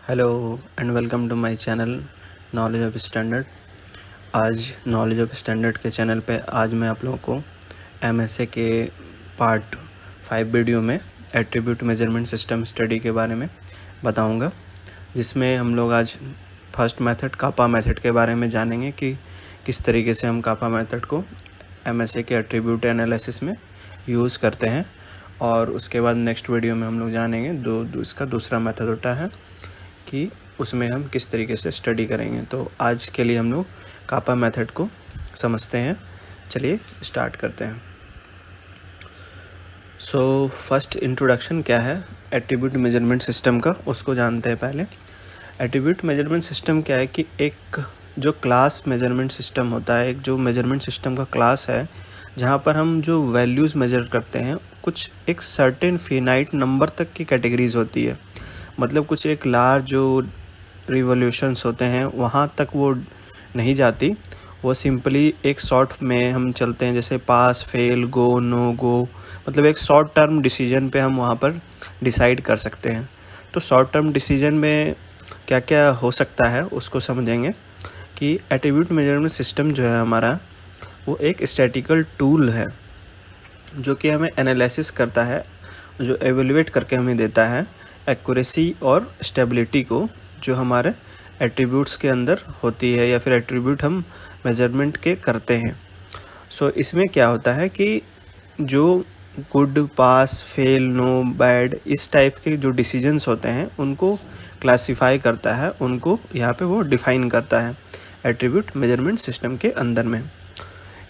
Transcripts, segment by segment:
Hello and welcome to my channel knowledge of standard. आज knowledge of standard के channel पे आज मैं आप लोगों को एमएसए के पार्ट 5 वीडियो में एट्रीब्यूट मेजरमेंट सिस्टम स्टडी के बारे में बताऊंगा, जिसमें हम लोग आज फर्स्ट मेथड कापा मेथड के बारे में जानेंगे कि किस तरीके से हम कापा मेथड को एमएसए के एट्रीब्यूट एनालिसिस में यूज़ करते हैं। और उसके बाद नेक्स्ट वीडियो में हम लोग जानेंगे इसका दूसरा मेथड होता है कि उसमें हम किस तरीके से स्टडी करेंगे। तो आज के लिए हम लोग कापा मेथड को समझते हैं। चलिए स्टार्ट करते हैं। सो फर्स्ट इंट्रोडक्शन क्या है एट्रीब्यूट मेजरमेंट सिस्टम का, उसको जानते हैं पहले। एट्रीब्यूट मेजरमेंट सिस्टम क्या है कि एक जो क्लास मेजरमेंट सिस्टम होता है, एक जो मेजरमेंट सिस्टम का क्लास है जहाँ पर हम जो वैल्यूज़ मेजर करते हैं कुछ एक सर्टेन फिनाइट नंबर तक की कैटेगरीज होती है। मतलब कुछ एक लार्ज जो रिवोल्यूशंस होते हैं वहाँ तक वो नहीं जाती, वो सिंपली एक शॉर्ट में हम चलते हैं, जैसे पास, फेल, गो, नो गो। मतलब एक शॉर्ट टर्म डिसीजन पे हम वहाँ पर डिसाइड कर सकते हैं। तो शॉर्ट टर्म डिसीजन में क्या क्या हो सकता है उसको समझेंगे कि एट्रीब्यूट मेजरमेंट सिस्टम जो है हमारा वो एक स्टैटिकल टूल है जो कि हमें एनालिसिस करता है, जो एवेलुएट करके हमें देता है एक्यूरेसी और स्टेबिलिटी को जो हमारे एट्रीब्यूट्स के अंदर होती है या फिर एट्रीब्यूट हम मेजरमेंट के करते हैं। सो इसमें क्या होता है कि जो गुड, पास, फेल, नो, बैड इस टाइप के जो डिसीजंस होते हैं उनको क्लासिफाई करता है, उनको यहाँ पे वो डिफाइन करता है एट्रीब्यूट मेजरमेंट सिस्टम के अंदर में।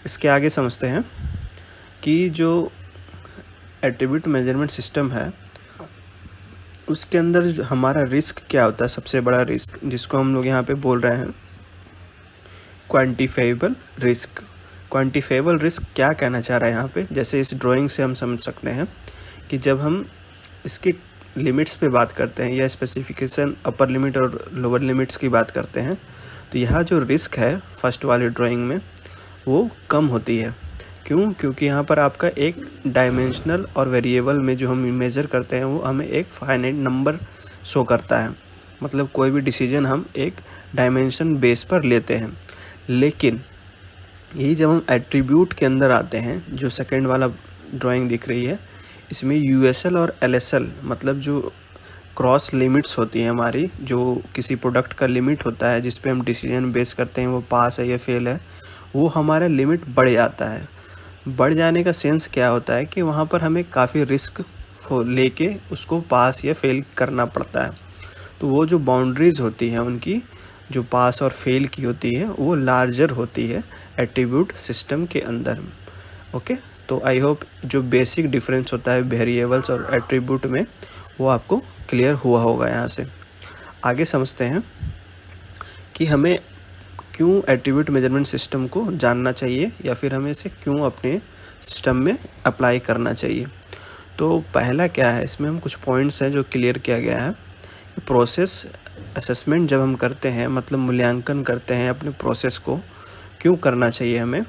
इसके आगे समझते हैं कि जो एट्रीब्यूट मेजरमेंट सिस्टम है उसके अंदर हमारा रिस्क क्या होता है। सबसे बड़ा रिस्क जिसको हम लोग यहाँ पे बोल रहे हैं क्वांटिफाइबल रिस्क। क्वांटिफाइबल रिस्क क्या कहना चाह रहा है यहाँ पे, जैसे इस ड्राइंग से हम समझ सकते हैं कि जब हम इसकी लिमिट्स पे बात करते हैं या स्पेसिफिकेशन अपर लिमिट और लोअर लिमिट्स की बात करते हैं तो यहाँ जो रिस्क है फर्स्ट वाली ड्राइंग में वो कम होती है। क्यों? क्योंकि यहाँ पर आपका एक डायमेंशनल और वेरिएबल में जो हम मेज़र करते हैं वो हमें एक फाइनाइट नंबर शो करता है। मतलब कोई भी डिसीजन हम एक डायमेंशन बेस पर लेते हैं। लेकिन यही जब हम एट्रीब्यूट के अंदर आते हैं, जो सेकंड वाला ड्राइंग दिख रही है, इसमें यूएसएल और एलएसएल मतलब जो क्रॉस लिमिट्स होती हैं हमारी, जो किसी प्रोडक्ट का लिमिट होता है जिस पे हम डिसीजन बेस करते हैं वो पास है या फेल है, वो हमारा लिमिट बढ़ जाता है। बढ़ जाने का सेंस क्या होता है कि वहाँ पर हमें काफ़ी रिस्क लेके उसको पास या फेल करना पड़ता है। तो वो जो बाउंड्रीज़ होती हैं उनकी, जो पास और फेल की होती है, वो लार्जर होती है एट्रीब्यूट सिस्टम के अंदर। ओके, तो आई होप जो बेसिक डिफरेंस होता है वेरिएबल्स और एट्रीब्यूट में वो आपको क्लियर हुआ होगा। यहाँ से आगे समझते हैं कि हमें क्यों एट्रीब्यूट मेजरमेंट सिस्टम को जानना चाहिए या फिर हमें इसे क्यों अपने सिस्टम में अप्लाई करना चाहिए। तो पहला क्या है, इसमें हम कुछ पॉइंट्स हैं जो क्लियर किया गया है। प्रोसेस असेसमेंट जब हम करते हैं, मतलब मूल्यांकन करते हैं अपने प्रोसेस को, क्यों करना चाहिए हमें?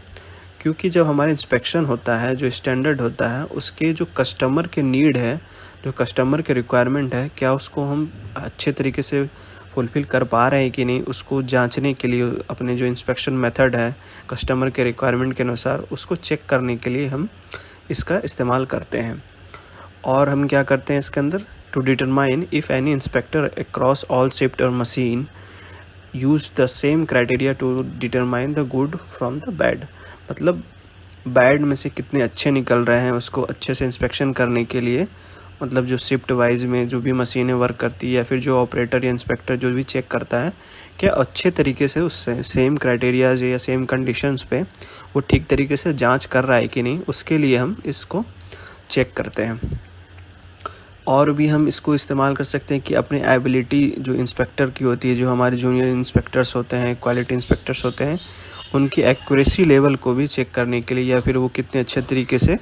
क्योंकि जब हमारा इंस्पेक्शन होता है, जो स्टैंडर्ड होता है, उसके जो कस्टमर के नीड है, जो कस्टमर के रिक्वायरमेंट है, क्या उसको हम अच्छे तरीके से फुलफ़िल कर पा रहे हैं कि नहीं, उसको जांचने के लिए अपने जो इंस्पेक्शन मेथड है कस्टमर के रिक्वायरमेंट के अनुसार उसको चेक करने के लिए हम इसका इस्तेमाल करते हैं। और हम क्या करते हैं इसके अंदर, to determine if any inspector across all shift और machine use the same criteria to determine the good from the bad. मतलब बैड में से कितने अच्छे निकल रहे हैं उसको अच्छे से इंस्पेक्शन करने के लिए, मतलब जो शिफ्ट वाइज में जो भी मशीनें वर्क करती है या फिर जो ऑपरेटर या इंस्पेक्टर जो भी चेक करता है, क्या अच्छे तरीके से उससे सेम क्राइटेरियाज या सेम कंडीशंस पे वो ठीक तरीके से जांच कर रहा है कि नहीं, उसके लिए हम इसको चेक करते हैं। और भी हम इसको इस्तेमाल कर सकते हैं कि अपनी एबिलिटी जो इंस्पेक्टर की होती है, जो हमारे जूनियर इंस्पेक्टर्स होते हैं, क्वालिटी इंस्पेक्टर्स होते हैं, उनकी एक्यूरेसी लेवल को भी चेक करने के लिए, या फिर वो कितने अच्छे तरीके से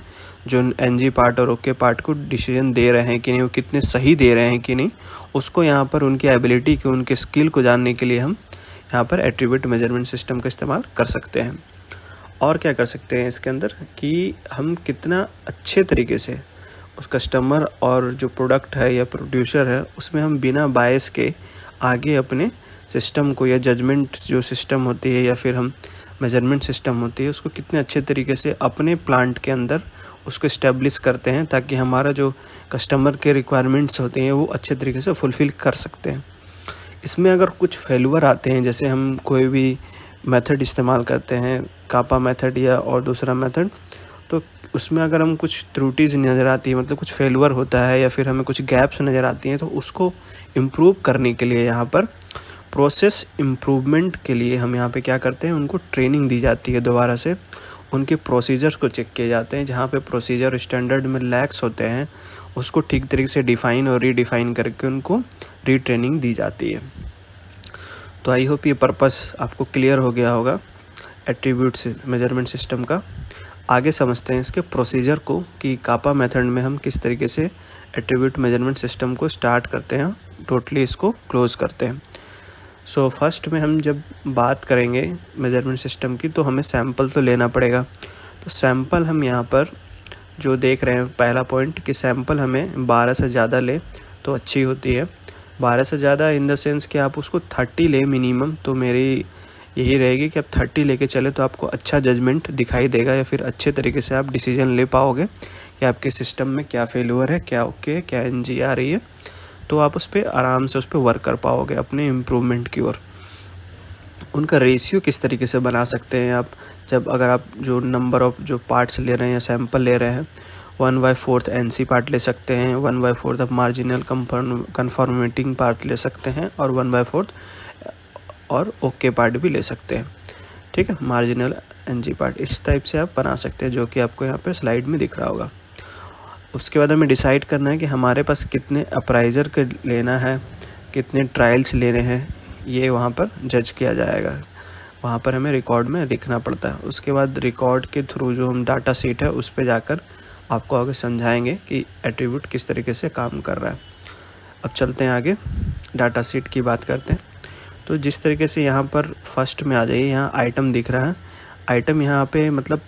जो एनजी पार्ट और ओके पार्ट को डिसीजन दे रहे हैं कि नहीं, वो कितने सही दे रहे हैं कि नहीं, उसको यहाँ पर उनकी एबिलिटी को, उनके स्किल को जानने के लिए हम यहाँ पर एट्रीब्यूट मेजरमेंट सिस्टम का इस्तेमाल कर सकते हैं। और क्या कर सकते हैं इसके अंदर कि हम कितना अच्छे तरीके से उस कस्टमर और जो प्रोडक्ट है या प्रोड्यूसर है उसमें हम बिना बायस के आगे अपने सिस्टम को या जजमेंट जो सिस्टम होती है या फिर हम मेजरमेंट सिस्टम होती है उसको कितने अच्छे तरीके से अपने प्लांट के अंदर उसको इस्टेब्लिश करते हैं, ताकि हमारा जो कस्टमर के रिक्वायरमेंट्स होते हैं वो अच्छे तरीके से फुलफ़िल कर सकते हैं। इसमें अगर कुछ फेल्यूर आते हैं, जैसे हम कोई भी मेथड इस्तेमाल करते हैं, कापा मेथड या और दूसरा मेथड, तो उसमें अगर हम कुछ त्रुटिज़ नज़र आती है, मतलब कुछ फेल्यूर होता है या फिर हमें कुछ गैप्स नज़र आती हैं, तो उसको इम्प्रूव करने के लिए यहाँ पर प्रोसेस इम्प्रूवमेंट के लिए हम यहाँ पे क्या करते हैं, उनको ट्रेनिंग दी जाती है। दोबारा से उनके प्रोसीजर्स को चेक किए जाते हैं, जहाँ पे प्रोसीजर स्टैंडर्ड में लैक्स होते हैं उसको ठीक तरीके से डिफ़ाइन और रीडिफ़ाइन करके उनको रीट्रेनिंग दी जाती है। तो आई होप ये पर्पस आपको क्लियर हो गया होगा एट्रीब्यूट्स मेजरमेंट सिस्टम का। आगे समझते हैं इसके प्रोसीजर को कि कापा मेथड में हम किस तरीके से एट्रीब्यूट मेजरमेंट सिस्टम को स्टार्ट करते हैं, टोटली इसको क्लोज़ करते हैं। सो फर्स्ट में हम जब बात करेंगे मेजरमेंट सिस्टम की, तो हमें सैंपल तो लेना पड़ेगा। तो सैंपल हम यहाँ पर जो देख रहे हैं, पहला पॉइंट कि सैंपल हमें 12 से ज़्यादा ले तो अच्छी होती है। 12 से ज़्यादा इन द सेंस कि आप उसको 30 ले मिनिमम। तो मेरी यही रहेगी कि आप 30 लेके चले तो आपको अच्छा जजमेंट दिखाई देगा, या फिर अच्छे तरीके से आप डिसीजन ले पाओगे कि आपके सिस्टम में क्या फेल्यूर है, क्या ओके है, क्या एनजी आ रही है। तो आप उस पर आराम से उस पर वर्क कर पाओगे अपने इम्प्रूवमेंट की ओर। उनका रेशियो किस तरीके से बना सकते हैं आप, जब अगर आप जो नंबर ऑफ जो पार्ट्स ले रहे हैं या सैंपल ले रहे हैं, 1/4 NC पार्ट ले सकते हैं, 1/4 आप मार्जिनल कन्फर्मेटिंग पार्ट ले सकते हैं, और 1/4 और ओके पार्ट भी ले सकते हैं। ठीक है, मार्जिनल NG पार्ट इस टाइप से आप बना सकते हैं, जो कि आपको यहाँ पे स्लाइड में दिख रहा होगा। उसके बाद हमें डिसाइड करना है कि हमारे पास कितने अप्राइज़र के लेना है, कितने ट्रायल्स लेने हैं, ये वहाँ पर जज किया जाएगा। वहाँ पर हमें रिकॉर्ड में लिखना पड़ता है। उसके बाद रिकॉर्ड के थ्रू जो हम डाटा शीट है उस पर जाकर आपको आगे समझाएंगे कि एट्रीब्यूट किस तरीके से काम कर रहा है। अब चलते हैं आगे, डाटा शीट की बात करते हैं। तो जिस तरीके से यहाँ पर फर्स्ट में आ जाइए, यहाँ आइटम दिख रहा है। आइटम यहाँ पे मतलब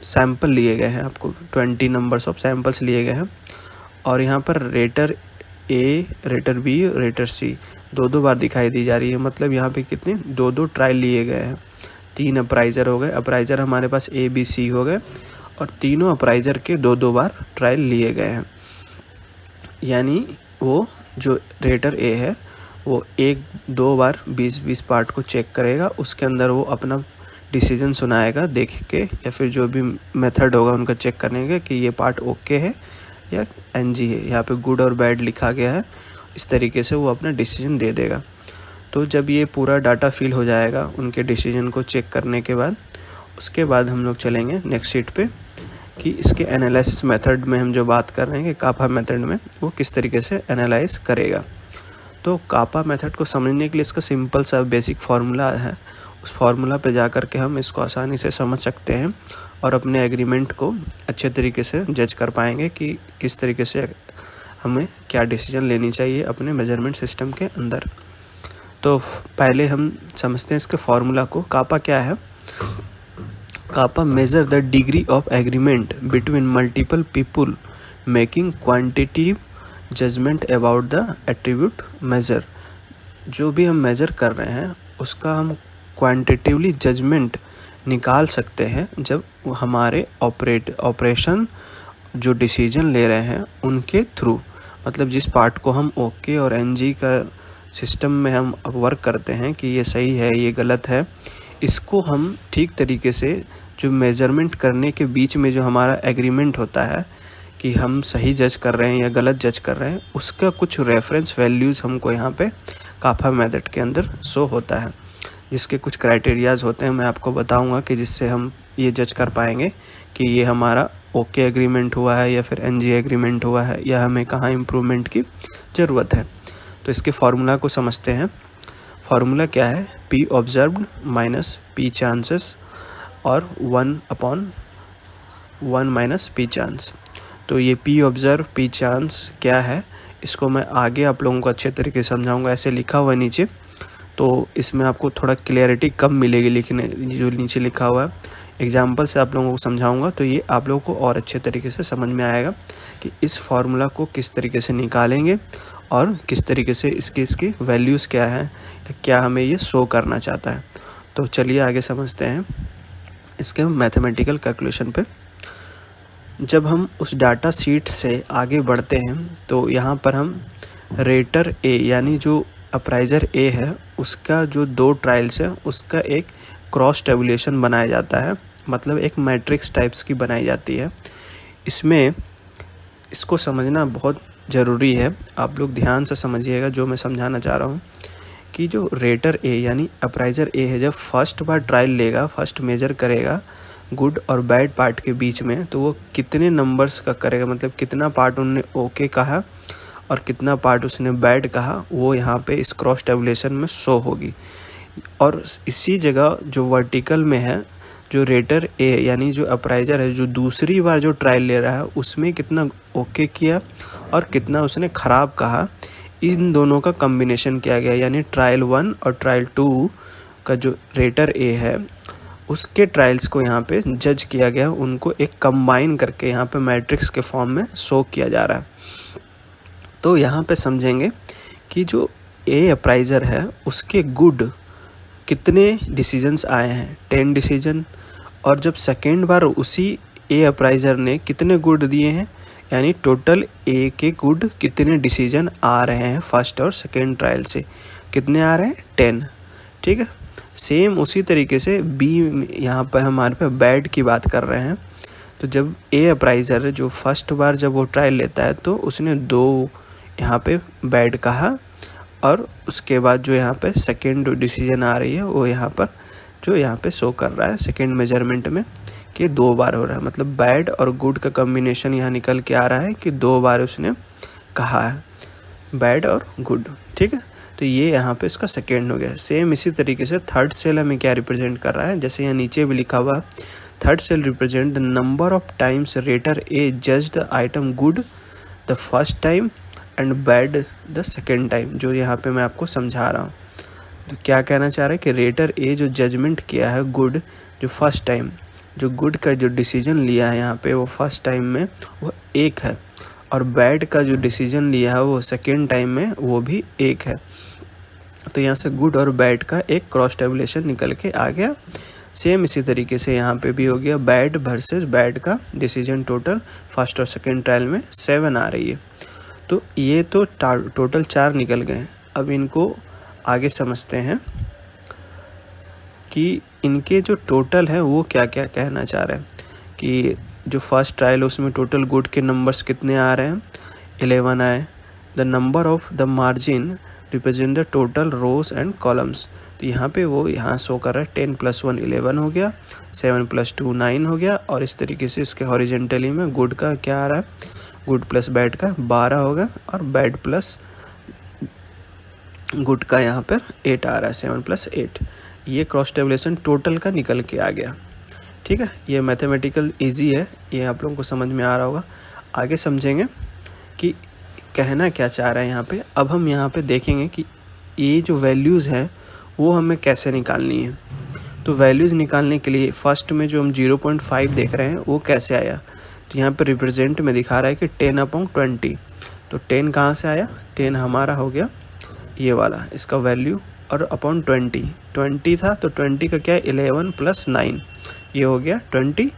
सैंपल लिए गए हैं, आपको 20 नंबर्स ऑफ सैंपल्स लिए गए हैं, और यहाँ पर रेटर ए, रेटर बी, रेटर सी दो बार दिखाई दी जा रही है। मतलब यहाँ पे कितने 2 ट्रायल लिए गए हैं। 3 अप्राइज़र हो गए, अप्राइज़र हमारे पास A, B, C हो गए, और तीनों अप्राइज़र के 2 बार ट्रायल लिए गए हैं। यानी वो जो रेटर ए है वो 1-2 बार 20 पार्ट को चेक करेगा, उसके अंदर वो अपना डिसीजन सुनाएगा देख के, या फिर जो भी मेथड होगा उनका चेक करने का कि ये पार्ट ओके है या एनजी है। यहाँ पे गुड और बैड लिखा गया है, इस तरीके से वो अपना डिसीजन दे देगा। तो जब ये पूरा डाटा फिल हो जाएगा उनके डिसीजन को चेक करने के बाद, उसके बाद हम लोग चलेंगे नेक्स्ट शीट पे कि इसके एनालिसिस मेथड में हम जो बात कर रहे हैं कि कापा मेथड में वो किस तरीके से एनालाइज करेगा। तो कापा मेथड को समझने के लिए इसका सिंपल सा बेसिक फार्मूला है, उस फार्मूला पे जा कर के हम इसको आसानी से समझ सकते हैं और अपने एग्रीमेंट को अच्छे तरीके से जज कर पाएंगे कि किस तरीके से हमें क्या डिसीजन लेनी चाहिए अपने मेजरमेंट सिस्टम के अंदर। तो पहले हम समझते हैं इसके फार्मूला को। कापा क्या है? Kappa measure the degree of agreement between multiple people making quantitative judgement about the attribute measure. जो भी हम मेजर कर रहे हैं उसका हम क्वांटिटेटिवली जजमेंट निकाल सकते हैं जब हमारे ऑपरेशन जो डिसीजन ले रहे हैं उनके थ्रू, मतलब जिस पार्ट को हम ओके और एनजी का सिस्टम में हम वर्क करते हैं कि ये सही है ये गलत है, इसको हम ठीक तरीके से जो मेजरमेंट करने के बीच में जो हमारा एग्रीमेंट होता है कि हम सही जज कर रहे हैं या गलत जज कर रहे हैं, उसका कुछ रेफरेंस वैल्यूज़ हमको यहाँ पे कापा मेथड के अंदर शो होता है, जिसके कुछ क्राइटेरियाज़ होते हैं। मैं आपको बताऊंगा कि जिससे हम ये जज कर पाएंगे कि ये हमारा ओके एग्रीमेंट हुआ है या फिर एनजी एग्रीमेंट हुआ है या हमें कहाँ इम्प्रूवमेंट की ज़रूरत है। तो इसके फार्मूला को समझते हैं। फार्मूला क्या है? P observed minus P chances और 1/1 माइनस P चांस। तो ये P ऑब्जर्व P चांस क्या है, इसको मैं आगे आप लोगों को अच्छे तरीके से समझाऊंगा। ऐसे लिखा हुआ है नीचे, तो इसमें आपको थोड़ा क्लियरिटी कम मिलेगी लिखने, जो नीचे लिखा हुआ है एग्जाम्पल से आप लोगों को समझाऊंगा तो ये आप लोगों को और अच्छे तरीके से समझ में आएगा कि इस फार्मूला को किस तरीके से निकालेंगे और किस तरीके से इसकी वैल्यूज़ क्या है, क्या हमें ये शो करना चाहता है। तो चलिए आगे समझते हैं इसके मैथमेटिकल कैलकुलेशन पे। जब हम उस डाटा शीट से आगे बढ़ते हैं तो यहाँ पर हम रेटर ए यानी जो अप्राइज़र ए है उसका जो 2 ट्रायल्स है उसका एक क्रॉस टेबुलेशन बनाया जाता है, मतलब एक मैट्रिक्स टाइप्स की बनाई जाती है। इसमें इसको समझना बहुत ज़रूरी है, आप लोग ध्यान से समझिएगा जो मैं समझाना चाह रहा हूँ कि जो रेटर ए यानी अप्राइज़र ए है, जब फर्स्ट बार ट्रायल लेगा, फर्स्ट मेजर करेगा गुड और बैड पार्ट के बीच में, तो वो कितने नंबर्स का करेगा, मतलब कितना पार्ट उन्होंने ओके कहा और कितना पार्ट उसने बैड कहा, वो यहाँ पे इस क्रॉस टेबुलेशन में शो होगी। और इसी जगह जो वर्टिकल में है, जो रेटर ए यानी जो अप्राइज़र है, जो दूसरी बार जो ट्रायल ले रहा है उसमें कितना ओके किया और कितना उसने ख़राब कहा, इन दोनों का कम्बिनेशन किया गया। यानी ट्रायल 1 और ट्रायल 2 का जो रेटर ए है उसके ट्रायल्स को यहाँ पे जज किया गया, उनको एक कंबाइन करके यहाँ पे मैट्रिक्स के फॉर्म में शो किया जा रहा है। तो यहाँ पे समझेंगे कि जो ए अप्राइज़र है उसके गुड कितने डिसीजंस आए हैं, 10 डिसीजन। और जब सेकेंड बार उसी ए अप्राइज़र ने कितने गुड दिए हैं, यानी टोटल ए के गुड कितने डिसीजन आ रहे हैं फर्स्ट और सेकेंड ट्रायल से, कितने आ रहे हैं, 10। ठीक है, सेम उसी तरीके से बी यहाँ पर हमारे पे बैड की बात कर रहे हैं। तो जब ए अप्राइज़र जो फर्स्ट बार जब वो ट्रायल लेता है तो उसने 2 यहाँ पे बैड कहा, और उसके बाद जो यहाँ पे सेकेंड डिसीजन आ रही है वो यहाँ पर जो यहाँ पे शो कर रहा है सेकेंड मेजरमेंट में कि 2 बार हो रहा है, मतलब बैड और गुड का कम्बिनेशन यहाँ निकल के आ रहा है कि 2 बार उसने कहा है बैड और गुड। ठीक है, तो ये यहाँ पे इसका सेकेंड हो गया। सेम इसी तरीके से थर्ड सेल हमें क्या रिप्रेजेंट कर रहा है, जैसे यहाँ नीचे भी लिखा हुआ, third cell represent the number of times rater A जज the item good the first time and bad the second time, जो यहाँ पे मैं आपको समझा रहा हूँ। तो क्या कहना चाह रहा है कि रेटर ए जो जजमेंट किया है गुड, जो फर्स्ट टाइम जो गुड का जो डिसीजन लिया है यहाँ पे वो फर्स्ट टाइम में वो 1 है, और बैड का जो डिसीजन लिया है वो सेकेंड टाइम में वो भी 1 है। तो यहाँ से गुड और बैड का एक क्रॉस टेबुलेशन निकल के आ गया। सेम इसी तरीके से यहाँ पे भी हो गया, बैड वर्सेस बैड का डिसीजन टोटल फर्स्ट और सेकेंड ट्रायल में 7 आ रही है। तो ये तो टोटल 4 निकल गए। अब इनको आगे समझते हैं कि इनके जो टोटल है वो क्या क्या कहना चाह रहे हैं। कि जो फर्स्ट ट्रायल है उसमें टोटल गुड के नंबर्स कितने आ रहे हैं, 11 आए। The number of the margin represent the total rows and columns, तो यहाँ पे वो यहाँ शो कर रहा है 10 + 1 11 हो गया, 7 + 2 9 हो गया, और इस तरीके से इसके हॉरिजेंटली में गुड का क्या आ रहा है, गुड प्लस बैड का 12 होगा, और बैड प्लस गुड का यहाँ पर 8 आ रहा है, 7 + 8। ये क्रॉस टेबुलेशन टोटल का निकल के आ गया। ठीक है, ये मैथमेटिकल इजी है, ये आप लोगों को समझ में आ रहा होगा। आगे समझेंगे कि कहना क्या चाह रहा है यहाँ पे। अब हम यहाँ पे देखेंगे कि ये जो वैल्यूज़ हैं वो हमें कैसे निकालनी है। तो वैल्यूज़ निकालने के लिए फर्स्ट में जो हम 0.5 देख रहे हैं वो कैसे आया, तो यहाँ पे रिप्रेजेंट में दिखा रहा है कि 10/20। तो 10 कहाँ से आया, 10 हमारा हो गया ये वाला, इसका वैल्यू, और अपॉन 20 था, तो 20 का क्या है, 11 + 9 ये हो गया 20,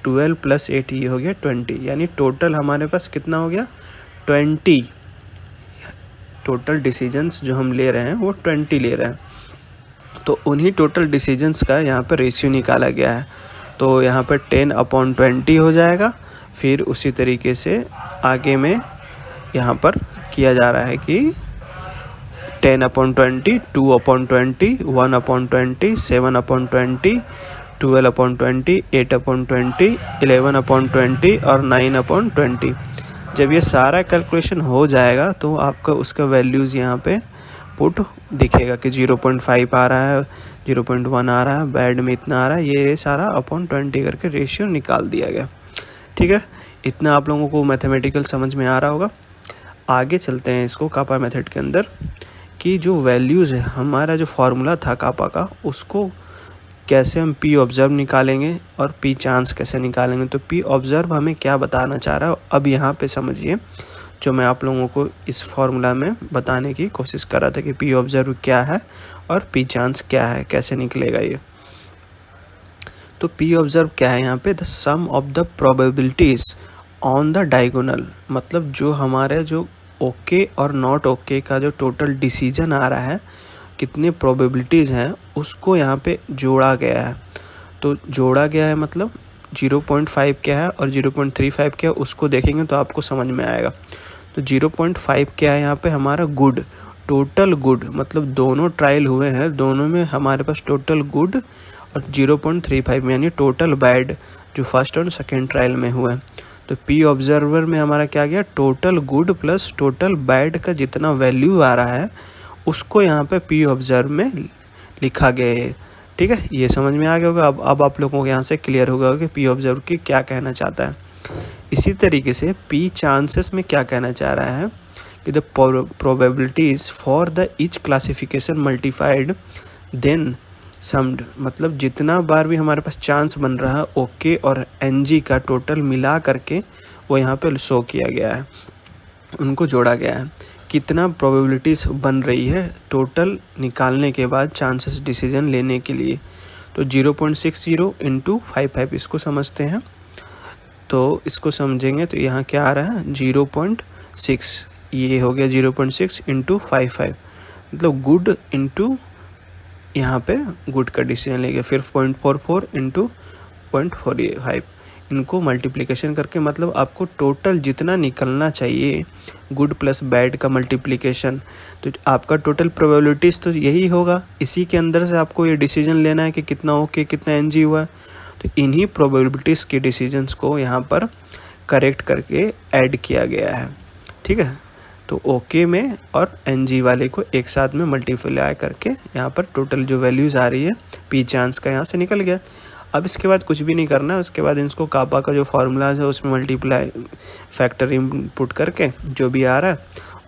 12 + 8 ये हो गया 20, यानी टोटल हमारे पास कितना हो गया, 20। टोटल डिसीजंस जो हम ले रहे हैं वो 20 ले रहे हैं। तो उन्हीं टोटल डिसीजंस का यहाँ पर रेशियो निकाला गया है। तो यहाँ पर 10/20 हो जाएगा। फिर उसी तरीके से आगे में यहाँ पर किया जा रहा है कि 10/20, 2/20, 1/20, 7/20, 12/20, 8/20, 11/20 और 9/20। जब ये सारा कैलकुलेशन हो जाएगा तो आपका उसका वैल्यूज़ यहाँ पे पुट दिखेगा कि 0.5 आ रहा है, 0.1 आ रहा है, बैड में इतना आ रहा है, ये सारा अपॉन 20 करके रेशियो निकाल दिया गया। ठीक है, इतना आप लोगों को मैथमेटिकल समझ में आ रहा होगा। आगे चलते हैं इसको कापा मेथड के अंदर कि जो वैल्यूज़ है, हमारा जो फार्मूला था कापा का, उसको कैसे हम पी ऑब्ज़र्व निकालेंगे और पी चांस कैसे निकालेंगे। तो पी ऑब्ज़र्व हमें क्या बताना चाह रहा है अब यहाँ पे समझिए। जो मैं आप लोगों को इस फॉर्मूला में बताने की कोशिश कर रहा था कि पी ऑब्जर्व क्या है और पी चांस क्या है, कैसे निकलेगा ये। तो पी ऑब्जर्व क्या है यहाँ पे, the sum of the probabilities on the diagonal, मतलब जो हमारे जो ओके और नॉट ओके का जो टोटल डिसीजन आ रहा है, कितने प्रोबेबिलिटीज़ हैं उसको यहाँ पे जोड़ा गया है। तो जोड़ा गया है मतलब 0.5 क्या है और 0.35 क्या है उसको देखेंगे तो आपको समझ में आएगा। तो 0.5 क्या है यहाँ पे हमारा गुड, टोटल गुड, मतलब दोनों ट्रायल हुए हैं, दोनों में हमारे पास टोटल गुड और 0.35 यानी टोटल बैड जो फर्स्ट और सेकेंड ट्रायल में हुआ है। तो पी ऑब्जर्वर में हमारा क्या गया, total good plus total bad का जितना वैल्यू आ रहा है उसको यहाँ पे पी ऑब्जर्व में लिखा गया है। ठीक है, ये समझ में आ गया होगा। अब आप लोगों को यहाँ से क्लियर होगा कि पी ऑब्जर्व की क्या कहना चाहता है। इसी तरीके से पी चांसेस में क्या कहना चाह रहा है कि the probabilities for the each classification multiplied then summed, मतलब जितना बार भी हमारे पास चांस बन रहा है ओके और एनजी का टोटल मिला करके वो यहाँ पे शो किया गया है, उनको जोड़ा गया है। कितना प्रोबेबिलिटीज़ बन रही है टोटल निकालने के बाद चांसेस डिसीजन लेने के लिए। तो 0.60 इंटू 55 इसको समझते हैं। तो इसको समझेंगे तो यहाँ क्या आ रहा है 0.6, ये हो गया 0.6 इंटू 55, मतलब गुड इंटू यहाँ पे गुड का डिसीजन लेंगे। फिर 0.44 इंटू 0.45 इनको मल्टीप्लिकेशन करके, मतलब आपको टोटल जितना निकलना चाहिए गुड प्लस बैड का मल्टीप्लिकेशन, तो आपका टोटल प्रोबेबिलिटीज़ तो यही होगा। इसी के अंदर से आपको ये डिसीजन लेना है कि कितना ओके कितना एनजी हुआ है। तो इन्हीं प्रोबेबिलिटीज़ के डिसीजंस को यहाँ पर करेक्ट करके ऐड किया गया है। ठीक है, तो ओके में और एनजी वाले को एक साथ में मल्टीप्लाई करके यहाँ पर टोटल जो वैल्यूज़ आ रही है पी चांस का यहाँ से निकल गया। अब इसके बाद कुछ भी नहीं करना है, उसके बाद इसको कापा का जो फार्मूलाज है उसमें मल्टीप्लाई फैक्टर इनपुट करके जो भी आ रहा है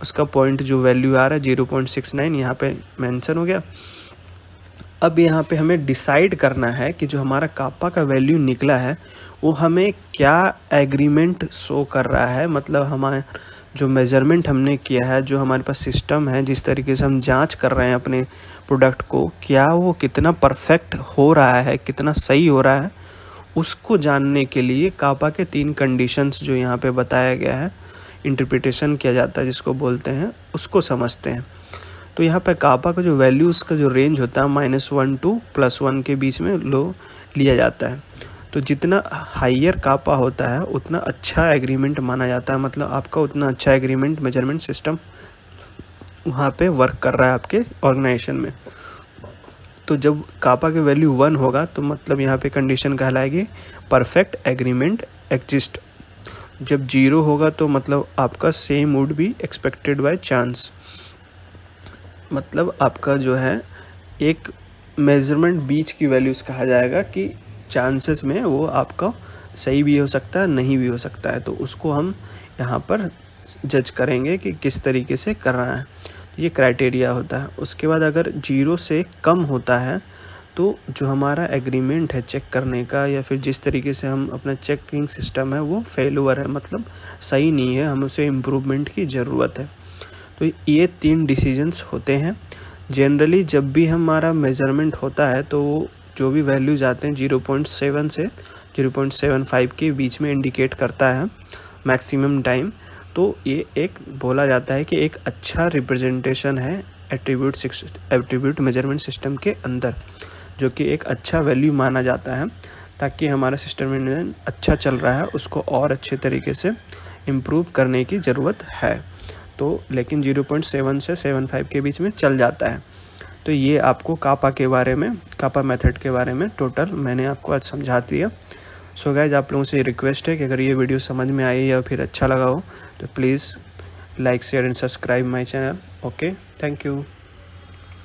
उसका पॉइंट जो वैल्यू आ रहा है 0.69 यहाँ पे मेंशन हो गया। अब यहाँ पे हमें डिसाइड करना है कि जो हमारा कापा का वैल्यू निकला है वो हमें क्या एग्रीमेंट शो कर रहा है, मतलब हमारे जो मेज़रमेंट हमने किया है, जो हमारे पास सिस्टम है, जिस तरीके से हम जांच कर रहे हैं अपने प्रोडक्ट को, क्या वो कितना परफेक्ट हो रहा है, कितना सही हो रहा है, उसको जानने के लिए कापा के 3 कंडीशंस जो यहाँ पे बताया गया है, इंटरप्रिटेशन किया जाता है जिसको बोलते हैं, उसको समझते हैं। तो यहाँ पे कापा का जो वैल्यू उसका जो रेंज होता है -1 टू +1 के बीच में लिया जाता है। तो जितना हाइयर कापा होता है उतना अच्छा एग्रीमेंट माना जाता है, मतलब आपका उतना अच्छा एग्रीमेंट मेजरमेंट सिस्टम वहाँ पे वर्क कर रहा है आपके ऑर्गेनाइजेशन में। तो जब कापा के वैल्यू 1 होगा तो मतलब यहाँ पे कंडीशन कहलाएगी परफेक्ट एग्रीमेंट एग्जिस्ट। जब 0 होगा तो मतलब आपका same would be expected by chance, मतलब आपका जो है एक मेजरमेंट बीच की वैल्यूज़ कहा जाएगा कि चांसेस में वो आपका सही भी हो सकता है नहीं भी हो सकता है। तो उसको हम यहाँ पर जज करेंगे कि किस तरीके से कर रहा है, ये क्राइटेरिया होता है। उसके बाद अगर 0 से कम होता है तो जो हमारा एग्रीमेंट है चेक करने का या फिर जिस तरीके से हम अपना चेकिंग सिस्टम है वो फेलुअर है, मतलब सही नहीं है, हमें उसे इम्प्रूवमेंट की ज़रूरत है। तो ये 3 डिसीजंस होते हैं। जनरली जब भी हमारा मेज़रमेंट होता है तो जो भी वैल्यूज़ आते हैं 0.7 से 0.75 के बीच में इंडिकेट करता है मैक्सिमम टाइम। तो ये एक बोला जाता है कि एक अच्छा रिप्रेजेंटेशन है एट्रीब्यूट मेजरमेंट सिस्टम के अंदर, जो कि एक अच्छा वैल्यू माना जाता है ताकि हमारा सिस्टम अच्छा चल रहा है उसको और अच्छे तरीके से इम्प्रूव करने की ज़रूरत है। तो लेकिन 0.7 से 75 के बीच में चल जाता है। तो ये आपको कापा के बारे में, कापा मेथड के बारे में टोटल मैंने आपको आज समझा दिया। सो गाइज, आप लोगों से रिक्वेस्ट है कि अगर ये वीडियो समझ में आई या फिर अच्छा लगा हो तो please like share and subscribe my channel. Okay, thank you.